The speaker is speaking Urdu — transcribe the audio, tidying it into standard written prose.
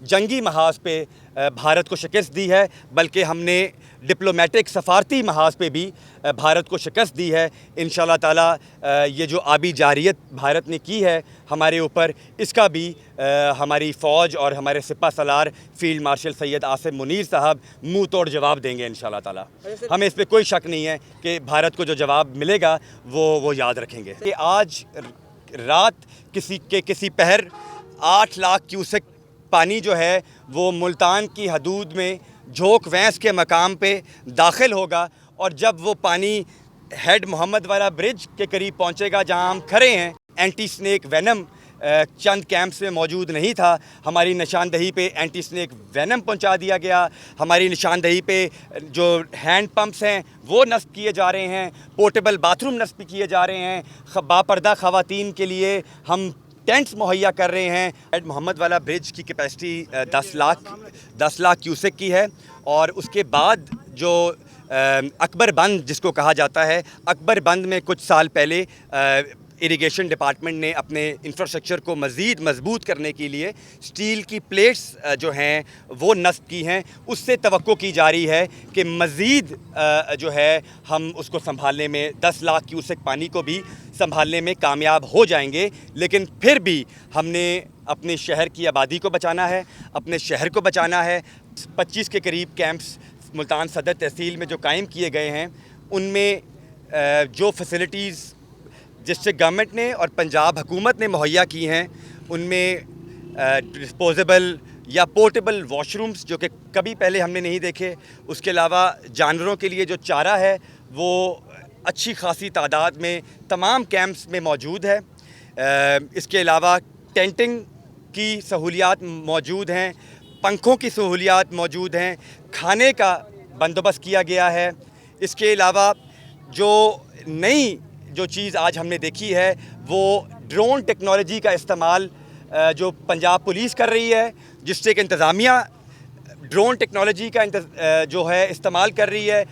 جنگی محاذ پہ بھارت کو شکست دی ہے، بلکہ ہم نے ڈپلومیٹک سفارتی محاذ پہ بھی بھارت کو شکست دی ہے۔ انشاءاللہ تعالی یہ جو آبی جارحیت بھارت نے کی ہے ہمارے اوپر، اس کا بھی ہماری فوج اور ہمارے سپہ سالار فیلڈ مارشل سید آصف منیر صاحب منہ توڑ جواب دیں گے انشاءاللہ تعالی۔ ہمیں اس پہ کوئی شک نہیں ہے کہ بھارت کو جو جواب ملے گا وہ یاد رکھیں گے۔ کہ آج رات کسی پہر 8 لاکھ کیوسک پانی جو ہے وہ ملتان کی حدود میں جھوک وینس کے مقام پہ داخل ہوگا، اور جب وہ پانی ہیڈ محمد والا برج کے قریب پہنچے گا جہاں ہم کھڑے ہیں، اینٹی سنیک وینم چند کیمپس میں موجود نہیں تھا، ہماری نشاندہی پہ اینٹی سنیک وینم پہنچا دیا گیا۔ ہماری نشاندہی پہ جو ہینڈ پمپس ہیں وہ نصب کیے جا رہے ہیں، پورٹیبل باتھ روم نصب کیے جا رہے ہیں، باپردہ خواتین کے لیے ہم ٹینٹس مہیا کر رہے ہیں۔ ہیڈ محمد والا برج کی کیپیسٹی 10 لاکھ کیوسک کی ہے، اور اس کے بعد جو اکبر بند جس کو کہا جاتا ہے، اکبر بند میں کچھ سال پہلے اریگیشن ڈپارٹمنٹ نے اپنے انفراسٹرکچر کو مزید مضبوط کرنے کے لیے سٹیل کی پلیٹس جو ہیں وہ نصب کی ہیں۔ اس سے توقع کی جا رہی ہے کہ مزید جو ہے ہم اس کو سنبھالنے میں 10 لاکھ کیوسک پانی کو بھی سنبھالنے میں کامیاب ہو جائیں گے، لیکن پھر بھی ہم نے اپنے شہر کی آبادی کو بچانا ہے، اپنے شہر کو بچانا ہے۔ 25 کے قریب کیمپس ملتان صدر تحصیل میں جو قائم کیے گئے ہیں، ان میں جو فیسلٹیز ڈسٹرکٹ گورنمنٹ نے اور پنجاب حکومت نے مہیا کی ہیں، ان میں ڈسپوزیبل یا پورٹیبل واش رومز جو کہ کبھی پہلے ہم نے نہیں دیکھے، اس کے علاوہ جانوروں کے لیے جو چارہ ہے وہ اچھی خاصی تعداد میں تمام کیمپس میں موجود ہے۔ اس کے علاوہ ٹینٹنگ کی سہولیات موجود ہیں، پنکھوں کی سہولیات موجود ہیں، کھانے کا بندوبست کیا گیا ہے۔ اس کے علاوہ جو چیز آج ہم نے دیکھی ہے وہ ڈرون ٹیکنالوجی کا استعمال جو پنجاب پولیس کر رہی ہے، ڈسٹرکٹ انتظامیہ ڈرون ٹیکنالوجی کا جو ہے استعمال کر رہی ہے،